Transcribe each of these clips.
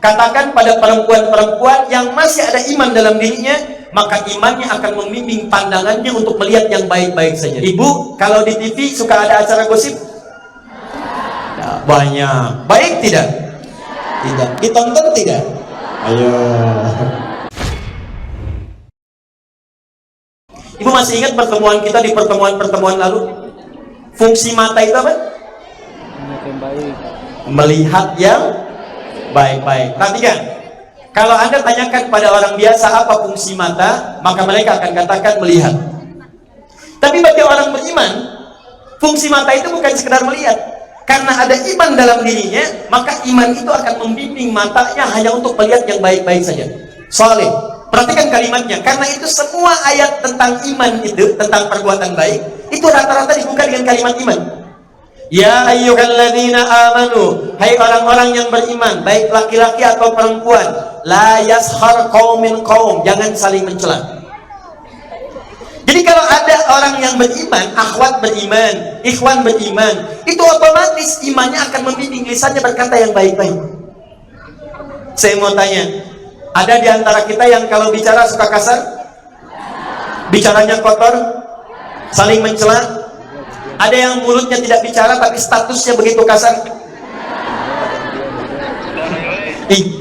Katakan pada perempuan-perempuan yang masih ada iman dalam dirinya, maka imannya akan membimbing pandangannya untuk melihat yang baik-baik saja. Ibu, kalau di TV suka ada acara gosip? Ya, banyak. Baik tidak? Tidak. Ditonton tidak? Ayo. Ibu masih ingat pertemuan kita di pertemuan lalu? Fungsi mata itu apa? Melihat yang baik-baik. Perhatikan, kalau Anda tanyakan pada orang biasa apa fungsi mata, maka mereka akan katakan melihat. Tapi bagi orang beriman, fungsi mata itu bukan sekedar melihat. Karena ada iman dalam dirinya, maka iman itu akan membimbing matanya hanya untuk melihat yang baik-baik saja. Soalnya, perhatikan kalimatnya. Karena itu semua ayat tentang iman itu, tentang perbuatan baik, itu rata-rata dibuka dengan kalimat iman. Ya ayyuhalladzina amanu, hai orang-orang yang beriman, baik laki-laki atau perempuan, la yaskhar qaumin qaum, jangan saling mencela. Jadi kalau ada orang yang beriman, akhwat beriman, ikhwan beriman, itu otomatis imannya akan membimbing lisannya berkata yang baik-baik. Saya mau tanya, ada di antara kita yang kalau bicara suka kasar? Bicaranya kotor? Saling mencela? Ada yang mulutnya tidak bicara tapi statusnya begitu kasar?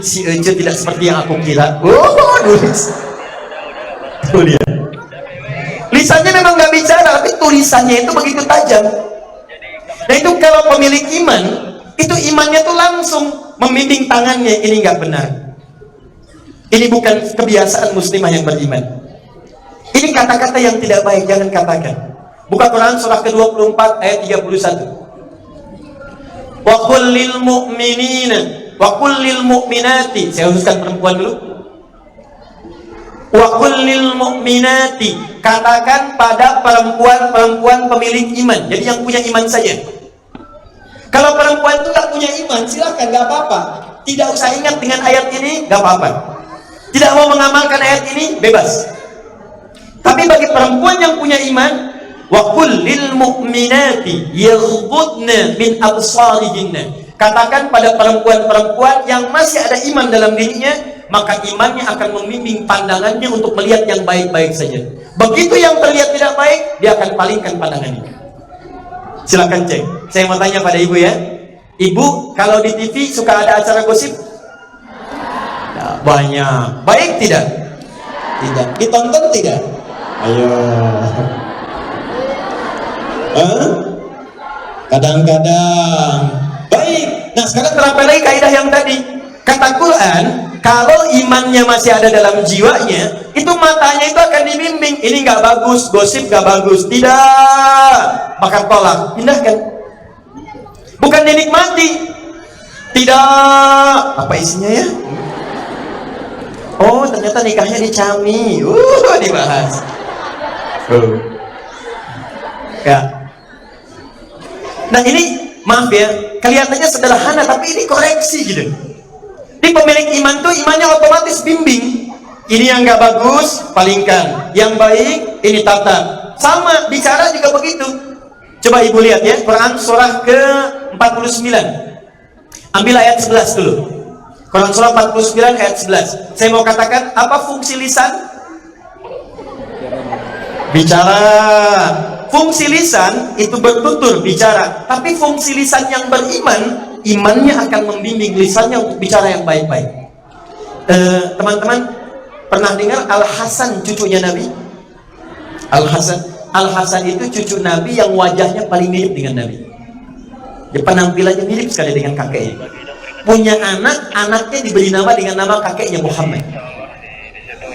Si Ece tidak seperti yang aku kira. Nulis. Tuh dia. Lisannya memang nggak bicara, tapi tulisannya itu begitu tajam. Nah itu kalau pemilik iman, itu imannya tuh langsung membimbing tangannya, ini nggak benar. Ini bukan kebiasaan muslimah yang beriman. Ini kata-kata yang tidak baik, jangan katakan. Buka Quran surah ke-24 ayat 31. Wa qul lil mu'minina wa qul lil mu'minati. Saya khususkan perempuan dulu. Wa qul lil mu'minati, katakan pada perempuan-perempuan pemilik iman. Jadi yang punya iman saja. Kalau perempuan itu nggak punya iman, silakan, nggak apa-apa. Tidak usah ingat dengan ayat ini, nggak apa-apa. Tidak mau mengamalkan ayat ini, bebas. Tapi bagi perempuan yang punya iman, wa qul lil mu'minati yaghdudna min absarihinna, katakan pada perempuan-perempuan yang masih ada iman dalam dirinya, maka imannya akan membimbing pandangannya untuk melihat yang baik-baik saja. Begitu yang terlihat tidak baik, dia akan palingkan pandangannya. Silakan cek. Saya mau tanya pada ibu ya, ibu kalau di TV suka ada acara gosip? Ya, banyak. Baik tidak? Tidak. Ditonton tidak? Ayo. Kadang-kadang baik. Nah sekarang terapkan lagi kaidah yang tadi. Kata Quran, kalau imannya masih ada dalam jiwanya, itu matanya itu akan dibimbing. Ini nggak bagus, gosip nggak bagus. Tidak, maka tolak, pindahkan. Bukan dinikmati. Tidak. Apa isinya ya? Oh ternyata nikahnya di Cami. Dibahas. Ya. Nah ini maaf ya, kelihatannya sederhana tapi ini koreksi gitu. Di pemilik iman tuh imannya otomatis bimbing. Ini yang nggak bagus, palingkan. Yang baik, ini tata. Sama, bicara juga begitu. Coba ibu lihat ya, Quran surah ke-49. Ambil ayat 11 dulu. Quran surah 49 ayat 11. Saya mau katakan, apa fungsi lisan? Bicara. Fungsi lisan itu bertutur, bicara. Tapi fungsi lisan yang beriman, imannya akan membimbing lisannya untuk bicara yang baik-baik. Teman-teman pernah dengar Al-Hasan cucunya Nabi? Al-Hasan itu cucu Nabi yang wajahnya paling mirip dengan Nabi. Dia penampilannya mirip sekali dengan kakeknya. Punya anak, anaknya diberi nama dengan nama kakeknya Muhammad.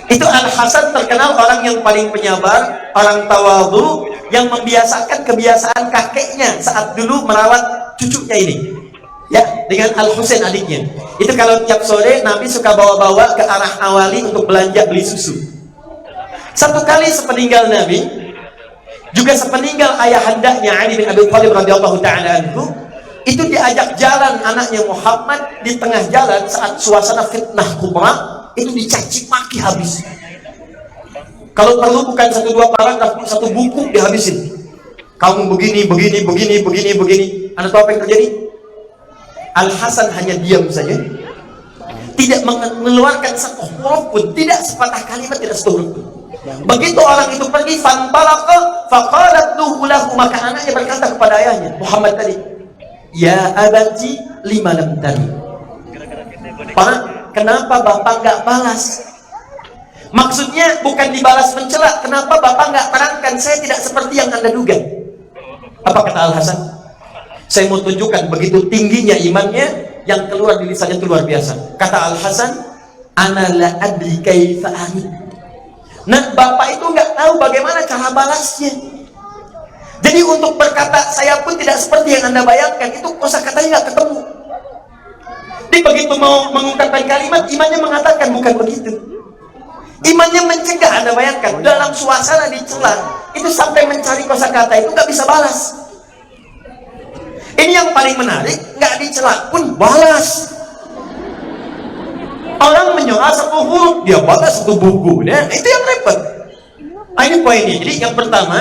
Itu Al-Hasan terkenal orang yang paling penyabar, orang tawadhu, yang membiasakan kebiasaan kakeknya saat dulu merawat cucunya ini. Ya, dengan Al-Husain adiknya. Itu kalau tiap sore Nabi suka bawa-bawa ke arah Awali untuk belanja beli susu. Satu kali sepeninggal Nabi, juga sepeninggal ayahandanya Ali bin Abi Thalib radhiyallahu taala anhu, itu diajak jalan anaknya Muhammad di tengah jalan saat suasana fitnah kubra, itu dicaci maki habis. Kalau perlu bukan satu dua paragraf, satu buku dihabisin. Kamu begini. Anda tahu apa yang terjadi? Al-Hasan hanya diam saja. tidak mengeluarkan satu huruf pun, tidak sepatah kalimat, tidak satu huruf pun. Begitu orang itu pergi, fantalaqa faqalat lahu, maka anaknya berkata kepada ayahnya, Muhammad tadi, ya abati lima lam tari. Pak, kenapa bapak nggak balas? Maksudnya bukan dibalas mencela, kenapa bapak nggak terangkan saya tidak seperti yang anda duga? Apa kata Al-Hasan? Saya mau tunjukkan begitu tingginya imannya, yang keluar di lisannya itu luar biasa. Kata Al-Hasan, ana la adri kaifa amid. Nah, bapak itu nggak tahu bagaimana cara balasnya. Jadi untuk berkata saya pun tidak seperti yang anda bayangkan, itu kosakatanya nggak ketemu. Jadi begitu mau mengungkapkan kalimat, imannya mengatakan bukan begitu. Imannya mencegah, anda bayangkan dalam suasana dicela itu sampai mencari kosakata itu nggak bisa balas. Ini yang paling menarik, nggak dicela pun balas. Orang menyoal satu huruf, dia balas satu buku. Nah, itu yang repot. Ini poinnya. Jadi yang pertama,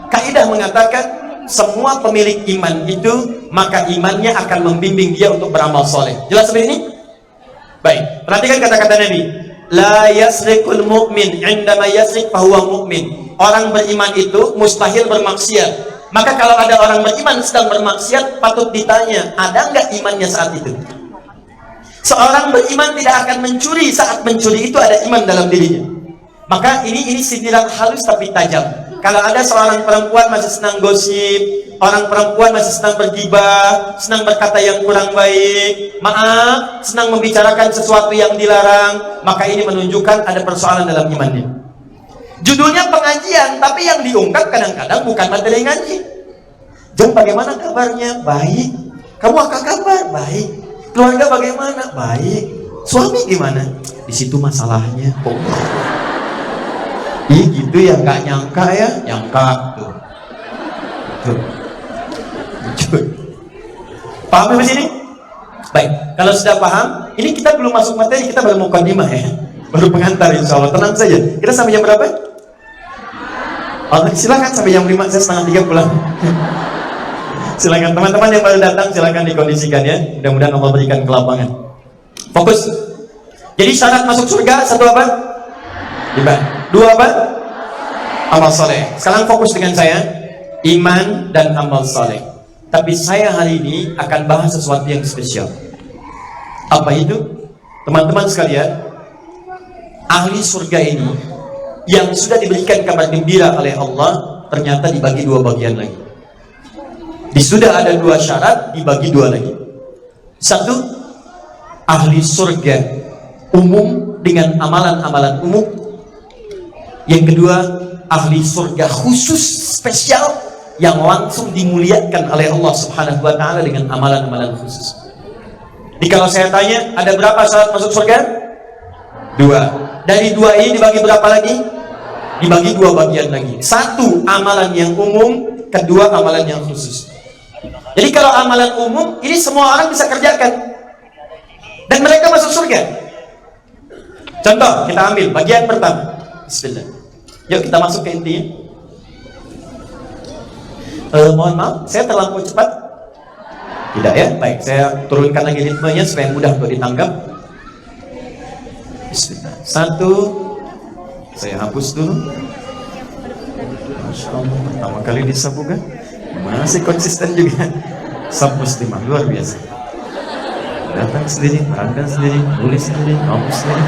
kaidah mengatakan semua pemilik iman itu, maka imannya akan membimbing dia untuk beramal soleh. Jelas seperti ini? Baik, perhatikan kata-kata Nabi. La yasrikul mu'min indama yasrik fahuwa mu'min. Orang beriman itu mustahil bermaksiat. Maka kalau ada orang beriman sedang bermaksiat, patut ditanya, ada nggak imannya saat itu? Seorang beriman tidak akan mencuri, saat mencuri itu ada iman dalam dirinya. Maka ini sindiran halus tapi tajam. Kalau ada seorang perempuan masih senang gosip, orang perempuan masih senang bergibah, senang berkata yang kurang baik, maaf, senang membicarakan sesuatu yang dilarang, maka ini menunjukkan ada persoalan dalam imannya. Judulnya pengajian, tapi yang diungkap kadang-kadang bukan materi ngaji. Jom, bagaimana kabarnya? Baik. Kamu apa kabar? Baik. Keluarga bagaimana? Baik. Suami gimana? Di situ masalahnya. Oh. Ih, gitu ya, nggak nyangka ya? Nyangka tuh. Tuh. Paham di sini? Baik. Kalau sudah paham, ini kita belum masuk materi, kita baru mukadimah ya. Baru pengantar insya Allah. Tenang saja. Kita sampai jam berapa? Oh, silakan sampai jam 5, saya setengah 3 pulang. Silakan teman-teman yang baru datang, silakan dikondisikan ya. Mudah-mudahan Allah berikan kelapangan. Fokus. Jadi syarat masuk surga satu apa? Iman. Dua apa? Amal soleh. Sekarang fokus dengan saya, iman dan amal soleh. Tapi saya hari ini akan bahas sesuatu yang spesial. Apa itu? Teman-teman sekalian, ahli surga ini yang sudah diberikan kabar gembira oleh Allah ternyata dibagi dua bagian lagi. Sudah ada dua syarat, dibagi dua lagi. Satu, ahli surga umum dengan amalan-amalan umum. Yang kedua, ahli surga khusus spesial yang langsung dimuliakan oleh Allah Subhanahu wa Ta'ala dengan amalan-amalan khusus. Jadi kalau saya tanya, ada berapa syarat masuk surga? Dua. Dari dua ini dibagi berapa lagi? Dibagi dua bagian lagi. Satu, amalan yang umum. Kedua, amalan yang khusus. Jadi kalau amalan umum, ini semua orang bisa kerjakan. Dan mereka masuk surga. Contoh, kita ambil bagian pertama. Bismillah. Yuk kita masuk ke intinya. Mohon maaf, saya terlampau cepat? Tidak ya? Baik, saya turunkan lagi ritmenya supaya mudah untuk ditangkap. Bismillah. Satu, saya hapus dulu. Masya Allah, pertama kali disapu kan? Masih konsisten juga. Sab muslimah, luar biasa. Datang sendiri, berangkat sendiri, tulis sendiri, hapus sendiri.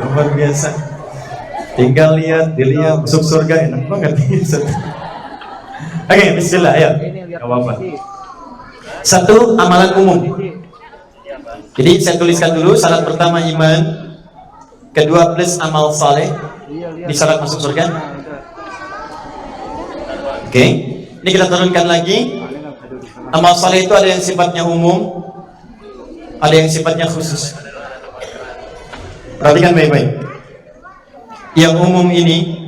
Luar biasa. Tinggal lihat, dilihat, masuk surga, enak banget. Oke, bismillah, ayo. Gak apa-apa. Satu, amalan umum. Jadi saya tuliskan dulu syarat pertama iman, kedua plus amal saleh. Ini syarat masuk surga. Oke, ini kita turunkan lagi. Amal saleh itu ada yang sifatnya umum, ada yang sifatnya khusus. Perhatikan baik-baik. Yang umum ini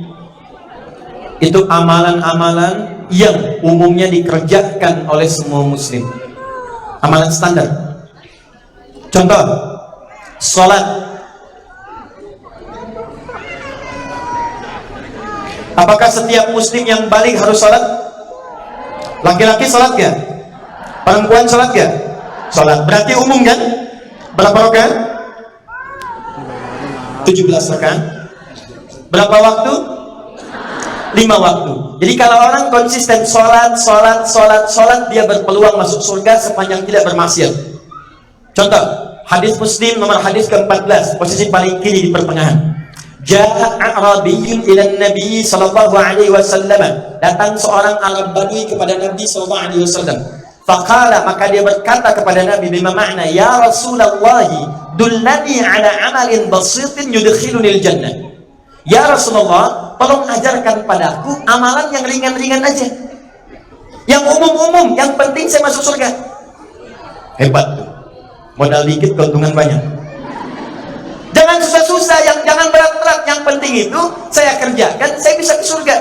itu amalan-amalan yang umumnya dikerjakan oleh semua muslim. Amalan standar. Contoh, sholat. Apakah setiap muslim yang balik harus sholat? Laki-laki sholat gak? Perempuan sholat gak? sholat. Berarti umum kan? Berapa rakaat? 17 rakaat. Berapa waktu? 5 waktu. Jadi kalau orang konsisten sholat, dia berpeluang masuk surga sepanjang tidak bermaksiat. Contoh, hadis Muslim nomor hadis ke-14, posisi paling kiri di pertengahan. Ja'a A'rabiyyun ila Nabi sallallahu alaihi wasallam. Datang seorang Arab Badui kepada Nabi sallallahu alaihi wasallam. Faqala, maka dia berkata kepada Nabi, bima makna, ya Rasulullah, dullani ala amalin basitin yudkhilunil jannah. Ya Rasulullah, tolong ajarkan padaku amalan yang ringan-ringan aja, yang umum-umum, yang penting saya masuk surga. Hebat tuh, modal dikit keuntungan banyak. Jangan susah-susah, jangan berat-berat, yang penting itu saya kerjakan, saya bisa ke surga.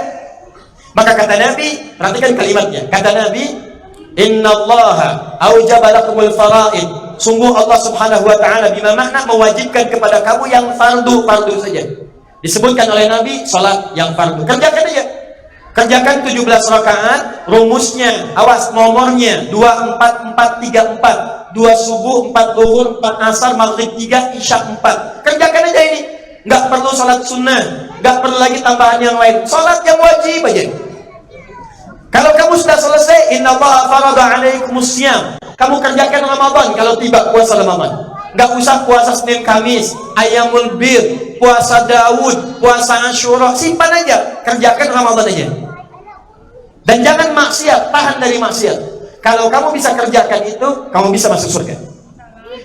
Maka kata Nabi, perhatikan kalimatnya, kata Nabi, innallaha aujaba lakumul faraid, sungguh Allah subhanahu wa ta'ala, bima makna, mewajibkan kepada kamu yang fardu saja. Disebutkan oleh Nabi, salat yang fardu, kerjakan aja. Kerjakan 17 rakaat, rumusnya, awas nomornya, 2, 4, 4, 3, 4, 2 subuh, 4 zuhur, 4 asar, maghrib 3, isya 4. Kerjakan aja ini. Nggak perlu salat sunnah, nggak perlu lagi tambahan yang lain. Salat yang wajib aja. Kalau kamu sudah selesai, innallaha farada alaikumus syiyam. Kamu kerjakan Ramadan kalau tiba puasa Ramadan. Nggak usah puasa Senin Kamis, Ayyamul Bir, puasa Daud, puasa Asyura, simpan aja, kerjakan Ramadan aja. Dan jangan maksiat, tahan dari maksiat. Kalau kamu bisa kerjakan itu, kamu bisa masuk surga.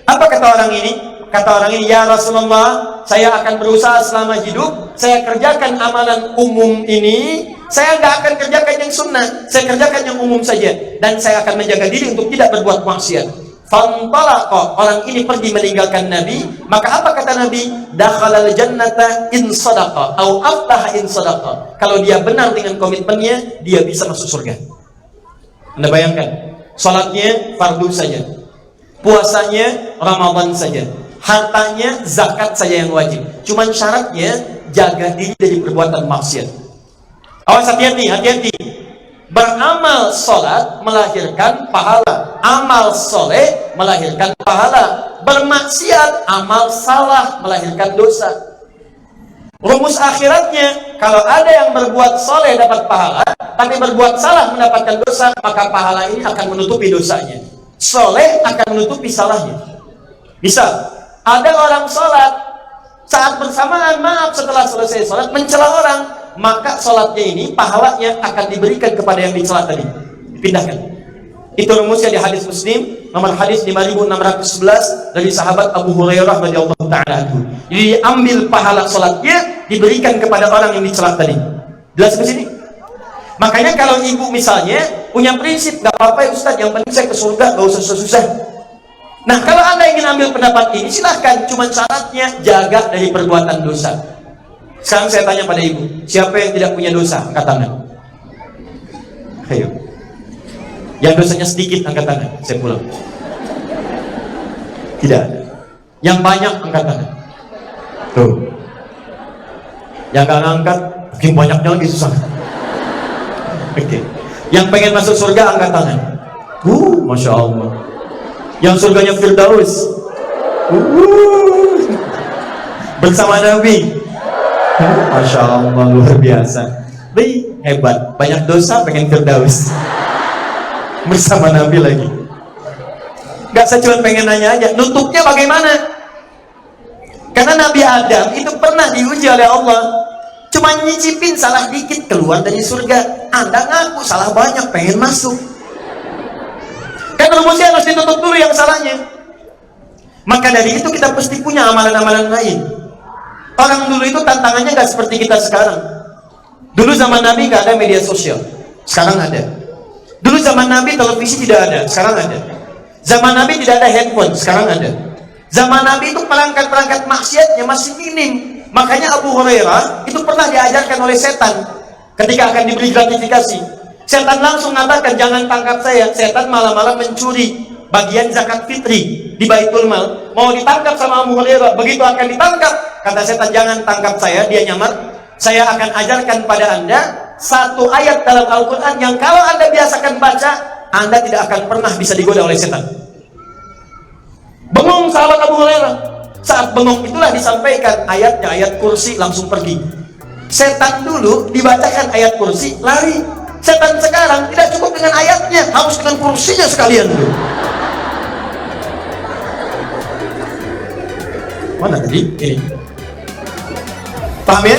Apa kata orang ini? Kata orang ini, ya Rasulullah, saya akan berusaha selama hidup, saya kerjakan amalan umum ini, saya nggak akan kerjakan yang sunnah, saya kerjakan yang umum saja, dan saya akan menjaga diri untuk tidak berbuat maksiat. Fantalaqa, orang ini pergi meninggalkan Nabi. Maka apa kata Nabi? Dakhalal jannata in sadaqa au aflaha in sadaqa. Kalau dia benar dengan komitmennya, dia bisa masuk surga. Anda bayangkan, salatnya fardu saja, puasanya Ramadan saja, hartanya zakat saja yang wajib. Cuman syaratnya jaga diri dari perbuatan maksiat. Awas, hati-hati. Beramal sholat melahirkan pahala, amal soleh melahirkan pahala. Bermaksiat, amal salah melahirkan dosa. Rumus akhiratnya, kalau ada yang berbuat soleh dapat pahala, tapi berbuat salah mendapatkan dosa, maka pahala ini akan menutupi dosanya. Soleh akan menutupi salahnya. Misal, ada orang sholat, saat bersamaan, maaf, setelah selesai sholat mencela orang, maka sholatnya ini pahalanya akan diberikan kepada yang dicela tadi, dipindahkan. Itu rumusnya di hadis Muslim nomor hadis 5611 dari sahabat Abu Hurairah radhiyallahu taala anhu. Jadi ambil pahala sholatnya diberikan kepada orang yang dicela tadi. Jelas ke sini? Makanya kalau ibu misalnya punya prinsip, nggak apa-apa ya Ustaz, yang penting saya ke surga, nggak usah susah-susah. Nah, kalau Anda ingin ambil pendapat ini silahkan, cuman syaratnya jaga dari perbuatan dosa. Sekarang saya tanya pada ibu, siapa yang tidak punya dosa? Angkat tangan. Ayo. Yang dosanya sedikit, angkat tangan. Saya pulang. Tidak ada. Yang banyak, angkat tangan. Tuh. Yang gak ngangkat, mungkin banyaknya lagi susah. Oke. Yang pengen masuk surga, angkat tangan. Masya Allah. Yang surganya Firdaus. Bersama Nabi. Masya Allah, luar biasa. Hebat, banyak dosa pengen Firdaus. Bersama Nabi lagi. Gak saya cuma pengen nanya aja, nutupnya bagaimana? Karena Nabi Adam itu pernah diuji oleh Allah, cuma nyicipin salah dikit keluar dari surga. Anda ngaku salah banyak pengen masuk. Kan rumusnya harus ditutup dulu yang salahnya. Maka dari itu kita pasti punya amalan-amalan lain. Orang dulu itu tantangannya nggak seperti kita sekarang. Dulu zaman Nabi nggak ada media sosial, sekarang ada. Dulu zaman Nabi televisi tidak ada, sekarang ada. Zaman Nabi tidak ada handphone, sekarang ada. Zaman Nabi itu perangkat-perangkat maksiatnya masih minim. Makanya Abu Hurairah itu pernah diajarkan oleh setan ketika akan diberi gratifikasi. Setan langsung mengatakan, jangan tangkap saya. Setan malam-malam mencuri bagian zakat fitri di Baitul Mal, mau ditangkap sama Abu Hurairah. Begitu akan ditangkap, kata setan, jangan tangkap saya, dia nyamar. Saya akan ajarkan pada Anda satu ayat dalam Al-Quran yang kalau Anda biasakan baca, Anda tidak akan pernah bisa digoda oleh setan. bengong sahabat Abu Hurairah. Saat bengong itulah disampaikan ayatnya, ayat kursi, langsung pergi. Setan dulu dibacakan ayat kursi, lari. Setan sekarang tidak cukup dengan ayatnya, harus dengan kursinya sekalian dulu. Mana tadi? Ini. Paham ya?